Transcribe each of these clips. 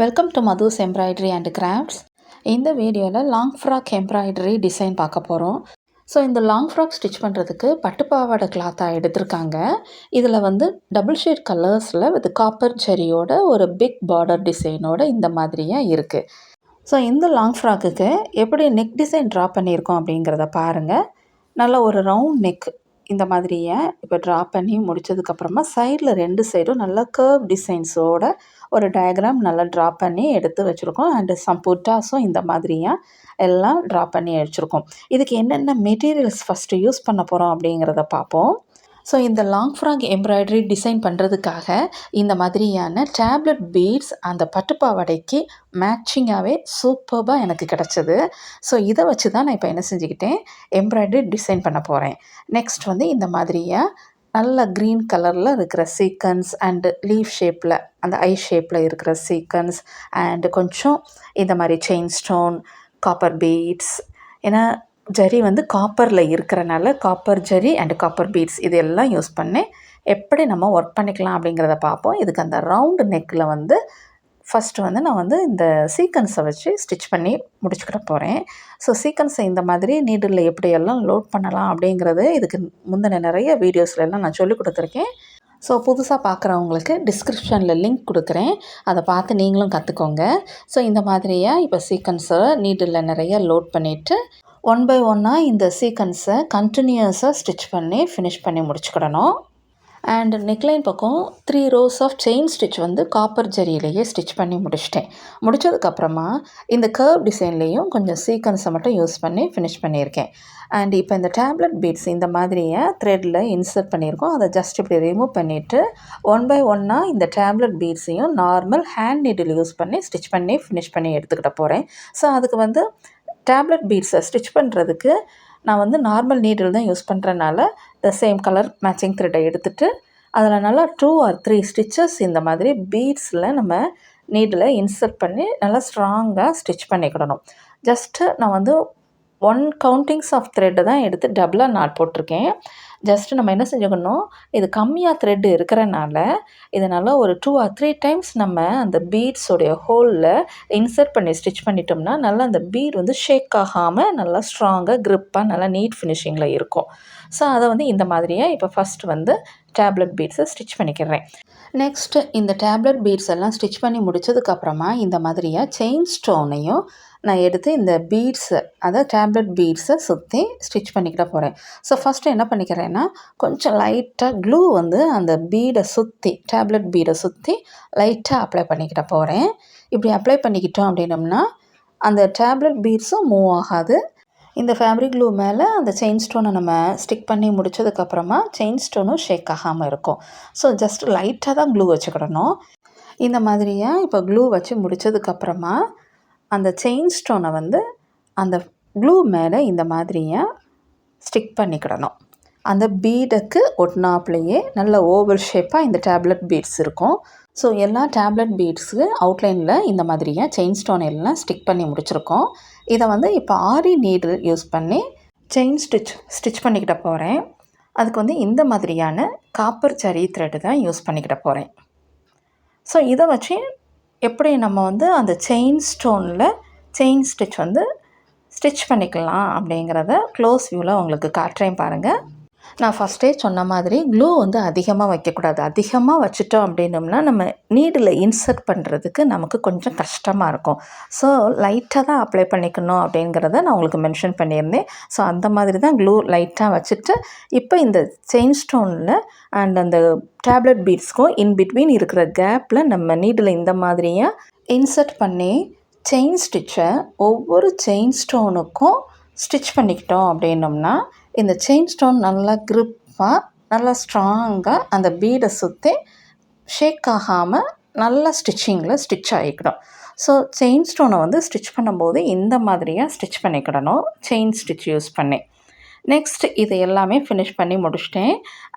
Welcome to Madhu's embroidery and crafts. இந்த வீடியோவில் long frock embroidery design பார்க்க போகிறோம். ஸோ இந்த லாங் ஃப்ராக் ஸ்டிச் பண்ணுறதுக்கு பட்டுப்பாவாடை கிளாத்தாக எடுத்திருக்காங்க. இதில் வந்து டபுள் ஷேட் கலர்ஸில் வித் காப்பர் ஜெரியோட ஒரு பிக் பார்டர் டிசைனோட இந்த மாதிரியாக இருக்குது. ஸோ இந்த லாங் ஃப்ராக்குக்கு எப்படி நெக் டிசைன் ட்ரா பண்ணியிருக்கோம் அப்படிங்கிறத பாருங்கள். நல்ல ஒரு ரவுண்ட் நெக் இந்த மாதிரியை இப்போ ட்ரா பண்ணி முடித்ததுக்கப்புறமா சைடில் 2 சைடும் நல்லா கர்வ் டிசைன்ஸோட ஒரு டயக்ராம் நல்லா ட்ரா பண்ணி எடுத்து வச்சுருக்கோம். அண்டு சம் புட்டாஸும் இந்த மாதிரியாக எல்லாம் ட்ரா பண்ணி வச்சுருக்கோம். இதுக்கு என்னென்ன மெட்டீரியல்ஸ் ஃபஸ்ட்டு யூஸ் பண்ண போகிறோம் அப்படிங்கிறத பார்ப்போம். ஸோ இந்த லாங் ஃப்ராக் எம்ப்ராய்டரி டிசைன் பண்ணுறதுக்காக இந்த மாதிரியான டேப்லெட் பீட்ஸ் அந்த பட்டுப்பாவாடைக்கு மேட்சிங்காகவே சூப்பர்பாக எனக்கு கிடச்சிது. ஸோ இதை வச்சு தான் நான் இப்போ என்ன செஞ்சுக்கிட்டேன், எம்ப்ராய்டரி டிசைன் பண்ண போகிறேன். நெக்ஸ்ட் வந்து இந்த மாதிரியாக நல்ல க்ரீன் கலரில் இருக்கிற சீக்வன்ஸ் அண்டு லீஃப் ஷேப்பில் அந்த ஐ ஷேப்பில் இருக்கிற சீக்வன்ஸ் அண்டு கொஞ்சம் இந்த மாதிரி செயின் ஸ்டோன், காப்பர் பீட்ஸ், ஏன்னா ஜரி வந்து காப்பரில் இருக்கிறனால காப்பர் ஜரி அண்டு காப்பர் பீட்ஸ் இது எல்லாம் யூஸ் பண்ணி எப்படி நம்ம ஒர்க் பண்ணிக்கலாம் அப்படிங்கிறத பார்ப்போம். இதுக்கு அந்த ரவுண்டு நெக்கில் வந்து ஃபஸ்ட்டு வந்து நான் வந்து இந்த சீக்வன்ஸை வச்சு ஸ்டிச் பண்ணி முடிச்சுக்கிட போகிறேன். ஸோ சீக்வன்ஸை இந்த மாதிரி நீடில் எப்படியெல்லாம் லோட் பண்ணலாம் அப்படிங்கிறது இதுக்கு முந்தின நிறைய வீடியோஸ்லாம் நான் சொல்லிக் கொடுத்துருக்கேன். ஸோ புதுசாக பார்க்குறவங்களுக்கு டிஸ்கிரிப்ஷனில் லிங்க் கொடுக்குறேன், அதை பார்த்து நீங்களும் கற்றுக்கோங்க. ஸோ இந்த மாதிரியாக இப்போ சீக்வன்ஸை நீடில் நிறைய லோட் பண்ணிவிட்டு ஒன் பை ஒன்னாக இந்த சீக்வன்ஸை கண்டினியூஸாக ஸ்டிச் பண்ணி ஃபினிஷ் பண்ணி முடிச்சுக்கிடணும். அண்ட் நெக்லைன் பக்கம் 3 rows ஆஃப் செயின் ஸ்டிச் வந்து காப்பர் ஜரியிலேயே ஸ்டிச் பண்ணி முடிச்சிட்டேன். முடித்ததுக்கப்புறமா இந்த கர்வ் டிசைன்லேயும் கொஞ்சம் சீக்வன்ஸை மட்டும் யூஸ் பண்ணி ஃபினிஷ் பண்ணியிருக்கேன். அண்ட் இப்போ இந்த டேப்லெட் பீட்ஸ் இந்த மாதிரியை த்ரெட்டில் இன்சர்ட் பண்ணியிருக்கோம். அதை ஜஸ்ட் இப்படி ரிமூவ் பண்ணிவிட்டு ஒன் பை ஒன்னாக இந்த டேப்லெட் பீட்ஸையும் நார்மல் ஹேண்ட் நீடில் யூஸ் பண்ணி ஸ்டிச் பண்ணி ஃபினிஷ் பண்ணி எடுத்துக்கிட்ட போகிறேன். ஸோ அதுக்கு வந்து டேப்லெட் பீட்ஸை ஸ்டிச் பண்ணுறதுக்கு நான் வந்து நார்மல் நீடில் தான் யூஸ் பண்ணுறனால இந்த சேம் கலர் மேட்சிங் த்ரெட்டை எடுத்துகிட்டு அதில் நல்லா 2 or 3 ஸ்டிச்சஸ் இந்த மாதிரி பீட்ஸில் நம்ம நீடில் இன்சர்ட் பண்ணி நல்லா ஸ்ட்ராங்காக ஸ்டிச் பண்ணிக்கிடணும். ஜஸ்ட்டு நான் வந்து 1 கவுண்டிங்ஸ் ஆஃப் த்ரெட்டு தான் எடுத்து டபுளாக நாட் போட்டிருக்கேன். ஜஸ்ட்டு நம்ம என்ன செஞ்சுக்கணும், இது கம்மியாக த்ரெட்டு இருக்கிறனால இதனால் ஒரு 2 or 3 டைம்ஸ் நம்ம அந்த பீட்ஸோடைய ஹோலில் இன்சர்ட் பண்ணி ஸ்டிச் பண்ணிட்டோம்னா நல்லா அந்த பீட் வந்து ஷேக் ஆகாமல் நல்லா ஸ்ட்ராங்காக க்ரிப்பாக நல்லா நீட் ஃபினிஷிங்கில் இருக்கும். ஸோ அதை வந்து இந்த மாதிரியே இப்போ ஃபஸ்ட்டு வந்து டேப்லெட் பீட்ஸை ஸ்டிச் பண்ணிக்கிறேன். நெக்ஸ்ட்டு இந்த டேப்லெட் பீட்ஸ் எல்லாம் ஸ்டிச் பண்ணி முடித்ததுக்கப்புறமா இந்த மாதிரியாக செயின் ஸ்டோனையும் நான் எடுத்து இந்த பீட்ஸை அதாவது டேப்லெட் பீட்ஸை சுற்றி ஸ்டிச் பண்ணிக்கிட்ட போகிறேன். ஸோ ஃபஸ்ட்டு என்ன பண்ணிக்கிறேன்னா கொஞ்சம் லைட்டாக க்ளூ வந்து அந்த பீடை சுற்றி டேப்லெட் பீடை சுற்றி லைட்டாக அப்ளை பண்ணிக்கிட்ட போகிறேன். இப்படி அப்ளை பண்ணிக்கிட்டோம் அப்படின்னம்னா அந்த டேப்லெட் பீட்ஸும் மூவ் ஆகாது. இந்த ஃபேப்ரிக் க்ளூ மேலே அந்த செயின் ஸ்டோனை நம்ம ஸ்டிக் பண்ணி முடித்ததுக்கப்புறமா செயின் ஸ்டோனும் ஷேக் ஆகாமல் இருக்கும். ஸோ ஜஸ்ட் லைட்டாக தான் க்ளூ வச்சுக்கிடணும். இந்த மாதிரியாக இப்போ க்ளூ வச்சு முடித்ததுக்கப்புறமா அந்த செயின் ஸ்டோனை வந்து அந்த க்ளூ மேலே இந்த மாதிரியாக ஸ்டிக் பண்ணிக்கிடணும். அந்த பீடுக்கு ஒட்டினாப்லேயே நல்ல ஓவல் ஷேப்பாக இந்த டேப்லெட் பீட்ஸ் இருக்கும். ஸோ எல்லா டேப்லெட் பீட்ஸுக்கு அவுட்லைனில் இந்த மாதிரியாக செயின் ஸ்டோன் எல்லாம் ஸ்டிக் பண்ணி முடிச்சிருக்கோம். இதை வந்து இப்போ ஆரி நீடில் யூஸ் பண்ணி செயின் ஸ்டிச் பண்ணிக்கிட்ட போகிறேன். அதுக்கு வந்து இந்த மாதிரியான காப்பர் ஜரி த்ரெட்டு தான் யூஸ் பண்ணிக்கிட்ட போகிறேன். ஸோ இதை வச்சு எப்படி நம்ம வந்து அந்த செயின் ஸ்டோனில் செயின் ஸ்டிச் வந்து ஸ்டிச் பண்ணிக்கலாம் அப்படிங்கிறத க்ளோஸ் வியூவில் உங்களுக்கு காட்டுறேன் பாருங்கள். நான் ஃபஸ்ட்டே சொன்ன மாதிரி க்ளூ வந்து அதிகமாக வைக்கக்கூடாது. அதிகமாக வச்சுட்டோம் அப்படின்னோம்னா நம்ம நீடில் இன்சர்ட் பண்ணுறதுக்கு நமக்கு கொஞ்சம் கஷ்டமாக இருக்கும். ஸோ லைட்டாக தான் அப்ளை பண்ணிக்கணும் அப்படிங்கிறத நான் உங்களுக்கு மென்ஷன் பண்ணியிருந்தேன். ஸோ அந்த மாதிரி தான் க்ளூ லைட்டாக வச்சுட்டு இப்போ இந்த செயின் ஸ்டோனில் அண்ட் அந்த டேப்லெட் பீட்ஸ்க்கும் இன் பிட்வீன் இருக்கிற கேப்பில் நம்ம நீடில் இந்த மாதிரியாக இன்சர்ட் பண்ணி செயின் ஸ்டிச்சை ஒவ்வொரு செயின் ஸ்டோனுக்கும் ஸ்டிச் பண்ணிக்கிட்டோம் அப்படின்னோம்னா இந்த செயின் ஸ்டோன் நல்லா க்ரிப்பாக நல்லா ஸ்ட்ராங்காக அந்த பீடை சுற்றி ஷேக் ஆகாமல் நல்லா ஸ்டிச்சிங்கில் ஸ்டிச் ஆகிக்கிடும். ஸோ செயின் ஸ்டோனை வந்து ஸ்டிச் பண்ணும்போது இந்த மாதிரியாக ஸ்டிச் பண்ணிக்கிடணும் செயின் ஸ்டிச் யூஸ் பண்ணி. நெக்ஸ்ட் இதை எல்லாமே ஃபினிஷ் பண்ணி முடிச்சிட்டேன்.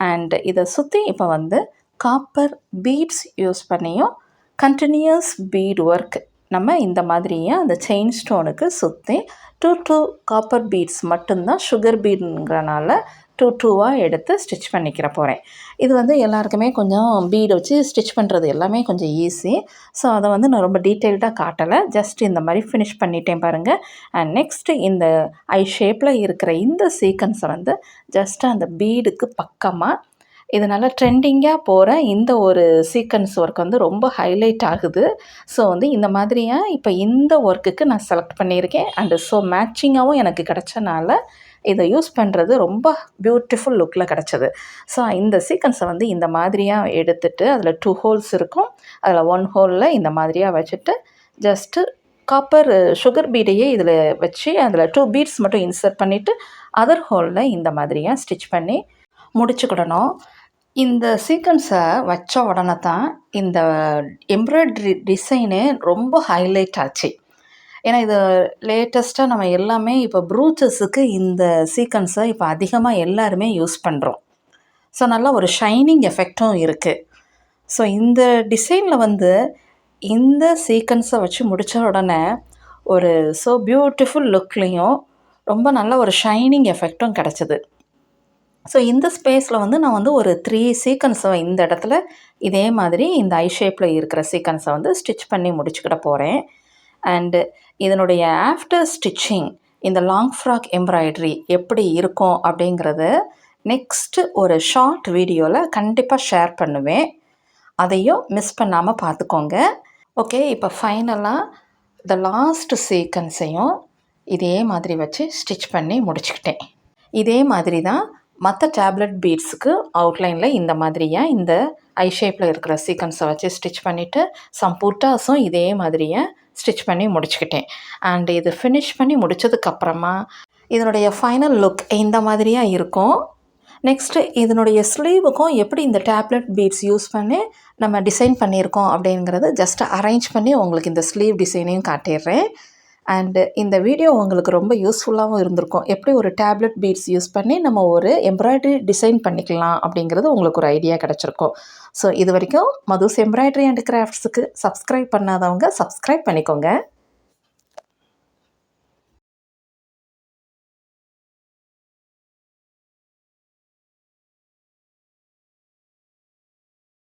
அண்ட் இதை சுற்றி இப்போ வந்து காப்பர் பீட்ஸ் யூஸ் பண்ணியும் கண்டினியூஸ் பீட் ஒர்க் நம்ம இந்த மாதிரியே அந்த செயின் ஸ்டோனுக்கு சுற்றி 2 காப்பர் பீட்ஸ் மட்டும்தான் சுகர் பீடுங்கிறனால டூவாக எடுத்து ஸ்டிச் பண்ணிக்கிற போகிறேன். இது வந்து எல்லாருக்குமே கொஞ்சம் பீடு வச்சு ஸ்டிச் பண்ணுறது எல்லாமே கொஞ்சம் ஈஸி. ஸோ அதை வந்து நான் ரொம்ப டீட்டெயில்டாக காட்டலை, ஜஸ்ட் இந்த மாதிரி ஃபினிஷ் பண்ணிட்டேன் பாருங்கள். அண்ட் நெக்ஸ்ட்டு இந்த ஐ ஷேப்பில் இருக்கிற இந்த சீக்வன்ஸை வந்து ஜஸ்ட் அந்த பீடுக்கு பக்கமாக இது நல்லா ட்ரெண்டிங்காக போகிற இந்த ஒரு சீக்வன்ஸ் ஒர்க் வந்து ரொம்ப ஹைலைட் ஆகுது. ஸோ வந்து இந்த மாதிரியாக இப்போ இந்த ஒர்க்குக்கு நான் செலக்ட் பண்ணியிருக்கேன். அண்டு ஸோ மேட்சிங்காகவும் எனக்கு கிடச்சனால இதை யூஸ் பண்ணுறது ரொம்ப பியூட்டிஃபுல் லுக்கில் கிடச்சிது. ஸோ இந்த சீக்வன்ஸை வந்து இந்த மாதிரியாக எடுத்துகிட்டு அதில் 2 ஹோல்ஸ் இருக்கும். அதில் 1 ஹோலில் இந்த மாதிரியாக வச்சுட்டு ஜஸ்ட்டு காப்பர் சுகர் பீடையே இதில் வச்சு அதில் 2 பீட்ஸ் மட்டும் இன்சர்ட் பண்ணிவிட்டு அதர் ஹோலில் இந்த மாதிரியாக ஸ்டிச் பண்ணி முடிச்சுக்கிடணும். இந்த சீக்வன்ஸை வச்ச உடனே தான் இந்த எம்ப்ராய்ட்ரி டிசைனு ரொம்ப ஹைலைட் ஆச்சு. ஏன்னா இது லேட்டஸ்ட்டாக நம்ம எல்லாமே இப்போ ப்ரூச்சஸுக்கு இந்த சீக்வன்ஸை இப்போ அதிகமாக எல்லாருமே யூஸ் பண்ணுறோம். ஸோ நல்லா ஒரு ஷைனிங் எஃபெக்டும் இருக்குது. ஸோ இந்த டிசைனில் வந்து இந்த சீக்வன்ஸை வச்சு முடித்த உடனே ஒரு ஸோ பியூட்டிஃபுல் லுக்லேயும் ரொம்ப நல்ல ஒரு ஷைனிங் எஃபெக்டும் கிடச்சிது. ஸோ இந்த ஸ்பேஸில் வந்து நான் வந்து ஒரு 3 சீக்வன்ஸை இந்த இடத்துல இதே மாதிரி இந்த ஐ ஷேப்பில் இருக்கிற சீக்வன்ஸை வந்து ஸ்டிச் பண்ணி முடிச்சுக்கிட போகிறேன். அண்டு இதனுடைய ஆஃப்டர் ஸ்டிச்சிங் இந்த லாங் ஃப்ராக் எம்ப்ராய்ட்ரி எப்படி இருக்கும் அப்படிங்கிறது நெக்ஸ்ட்டு ஒரு ஷார்ட் வீடியோவில் கண்டிப்பாக ஷேர் பண்ணுவேன். அதையும் மிஸ் பண்ணாமல் பார்த்துக்கோங்க. ஓகே, இப்போ ஃபைனலாக இந்த லாஸ்ட் சீக்வன்ஸையும் இதே மாதிரி வச்சு ஸ்டிச் பண்ணி முடிச்சுக்கிட்டேன். இதே மாதிரி தான் மற்ற டேப்லெட் பீட்ஸுக்கு அவுட்லைனில் இந்த மாதிரியாக இந்த ஐ ஷேப்பில் இருக்கிற சீக்வன்ஸை வச்சு ஸ்டிச் பண்ணிவிட்டு சம் புட்டாஸும் இதே மாதிரியே ஸ்டிச் பண்ணி முடிச்சுக்கிட்டேன். அண்ட் இது ஃபினிஷ் பண்ணி முடித்ததுக்கப்புறமா இதனுடைய ஃபைனல் லுக் இந்த மாதிரியாக இருக்கும். நெக்ஸ்ட்டு இதனுடைய ஸ்லீவுக்கும் எப்படி இந்த டேப்லெட் பீட்ஸ் யூஸ் பண்ணி நம்ம டிசைன் பண்ணியிருக்கோம் அப்படிங்கிறது ஜஸ்ட் அரேஞ்ச் பண்ணி உங்களுக்கு இந்த ஸ்லீவ் டிசைனையும் காட்டிடுறேன். அண்டு இந்த வீடியோ உங்களுக்கு ரொம்ப யூஸ்ஃபுல்லாகவும் இருந்திருக்கும். எப்படி ஒரு டேப்லெட் பீட்ஸ் யூஸ் பண்ணி நம்ம ஒரு எம்ப்ராய்டரி டிசைன் பண்ணிக்கலாம் அப்படிங்கிறது உங்களுக்கு ஒரு ஐடியா கிடச்சிருக்கும். ஸோ இது வரைக்கும் மதுஸ் எம்ப்ராய்டரி அண்ட் கிராஃப்ட்ஸுக்கு சப்ஸ்கிரைப் பண்ணாதவங்க சப்ஸ்கிரைப் பண்ணிக்கோங்க.